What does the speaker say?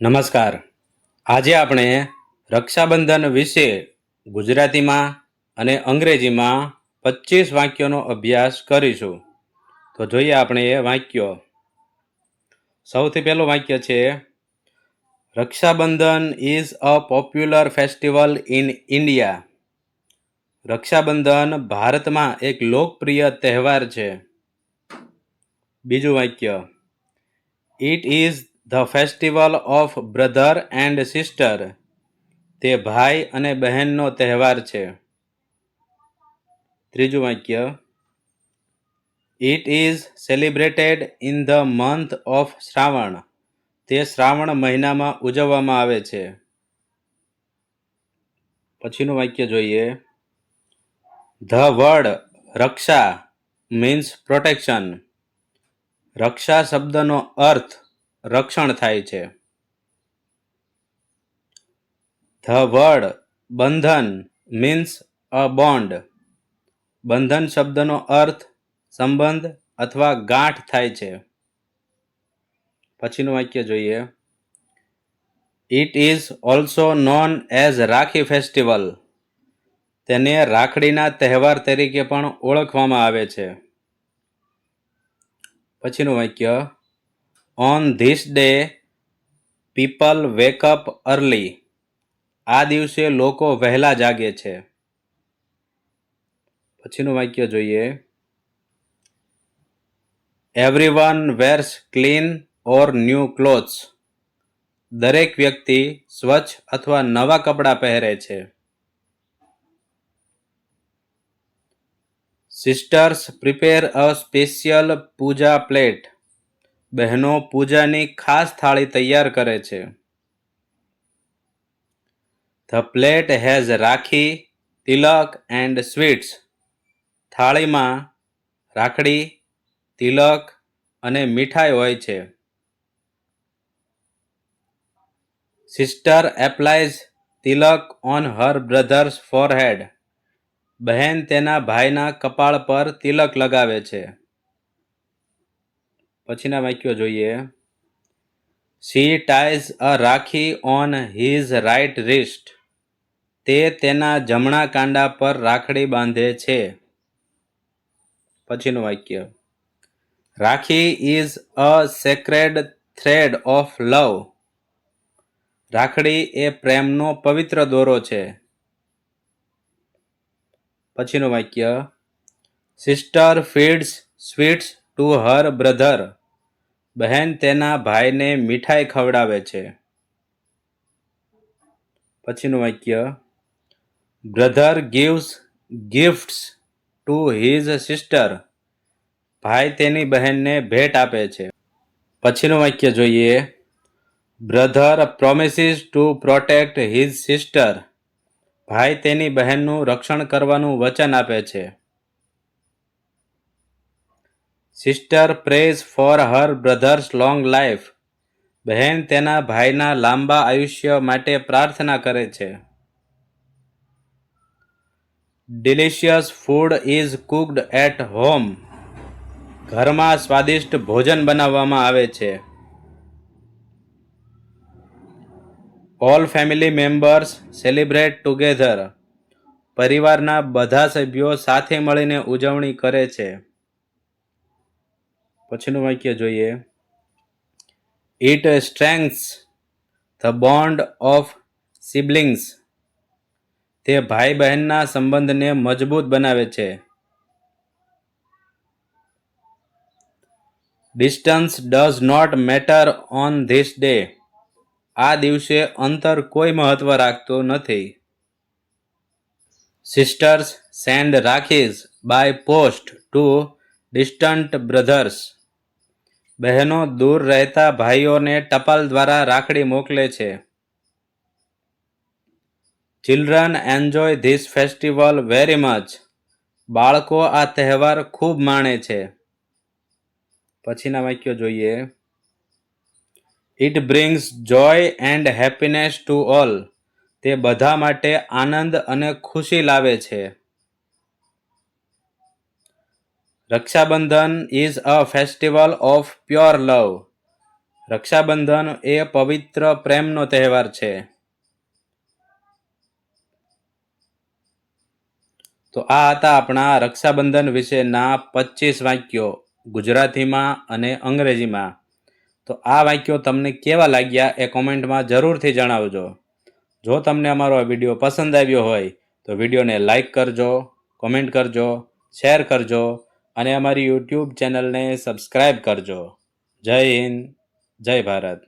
નમસ્કાર. આજે આપણે રક્ષાબંધન વિશે ગુજરાતીમાં અને અંગ્રેજીમાં 25 વાક્યોનો અભ્યાસ કરીશું. તો જોઈએ આપણે એ વાક્યો. સૌથી પહેલું વાક્ય છે, Rakshabandhan is a popular festival in India. Rakshabandhan ભારતમાં એક લોકપ્રિય તહેવાર છે. બીજું વાક્ય, it is the festival of brother and sister. તે ભાઈ અને બહેનનો તહેવાર છે. ત્રીજું વાક્ય, it is celebrated in the month of Shravan. તે શ્રાવણ મહિનામાં ઉજવવામાં આવે છે. પછીનું વાક્ય જોઈએ, the word raksha means protection. રક્ષા શબ્દનો અર્થ રક્ષણ થાય છે. The word bandhan means a bond. બંધન શબ્દનો અર્થ સંબંધ અથવા ગાંઠ થાય છે. પછીનું વાક્ય જોઈએ, it is also known as rakhi festival. તેને રાખડીના તહેવાર તરીકે પણ ઓળખવામાં આવે છે. પછીનું વાક્ય, on this day people wake up early. આ દિવસે લોકો વહેલા જાગે છે. પછીનું વાક્ય જોઈએ, everyone wears clean or new clothes. દરેક વ્યક્તિ સ્વચ્છ અથવા નવા કપડાં પહેરે છે. Sisters prepare a special puja plate. બહેનો પૂજાની ખાસ થાળી તૈયાર કરે છે. The plate has rakhi, tilak and sweets. થાળીમાં રાખડી, તિલક અને મીઠાઈ હોય છે. Sister applies tilak on her brother's forehead. બહેન તેના ભાઈના કપાળ પર તિલક લગાવે છે. પછીના વાક્યો જોઈએ, શી ટાઈઝ અ રાખી ઓન હિઝ રાઇટ રિસ્ટ. તે તેના જમણા કાંડા પર રાખડી બાંધે છે. પછીનું વાક્ય, rakhi is a sacred thread of love. રાખડી એ પ્રેમનો પવિત્ર દોરો છે. પછીનું વાક્ય, sister feeds sweets to her brother. બહેન તેના ભાઈને મીઠાઈ ખવડાવે છે. પછીનું વાક્ય, brother gives gifts to his sister. ભાઈ તેની બહેનને ભેટ આપે છે. પછીનું વાક્ય જોઈએ, brother promises to protect his sister. ભાઈ તેની બહેનનું રક્ષણ કરવાનું વચન આપે છે. Sister prays for her brother's long life. બહેન તેના ભાઈના લાંબા આયુષ્ય માટે પ્રાર્થના કરે છે. Delicious food is cooked at home. ઘરમાં સ્વાદિષ્ટ ભોજન બનાવવામાં આવે છે. All family members celebrate together. પરિવારના બધા સભ્યો સાથે મળીને ઉજવણી કરે છે. પછીનું વાક્ય જોઈએ, it strengthens the bond of siblings. તે ભાઈ બહેનના સંબંધને મજબૂત બનાવે છે. Distance does not matter on this day. આ દિવસે અંતર કોઈ મહત્વ રાખતું નથી. Sisters send rakhis by post to distant brothers. બહેનો દૂર રહેતા ભાઈઓને ટપાલ દ્વારા રાખડી મોકલે છે. Children enjoy this festival very much. બાળકો આ તહેવાર ખૂબ માણે છે. પછીના વાક્યો જોઈએ, it brings joy and happiness to all. તે બધા માટે આનંદ અને ખુશી લાવે છે. Rakshabandhan is a festival of pure love. Rakshabandhan એ પવિત્ર પ્રેમનો તહેવાર છે. તો આ હતા આપણા રક્ષાબંધન વિશેના 25 વાક્યો ગુજરાતીમાં અને અંગ્રેજીમાં. તો આ વાક્યો તમને કેવા લાગ્યા એ કોમેન્ટમાં જરૂરથી જણાવજો. જો તમને અમારો આ વિડીયો પસંદ આવ્યો હોય તો વિડીયોને લાઈક કરજો, કોમેન્ટ કરજો, શેર કરજો અને અમારી યુટ્યુબ ચેનલને સબસ્ક્રાઈબ કરજો. જય હિન્દ, જય ભારત.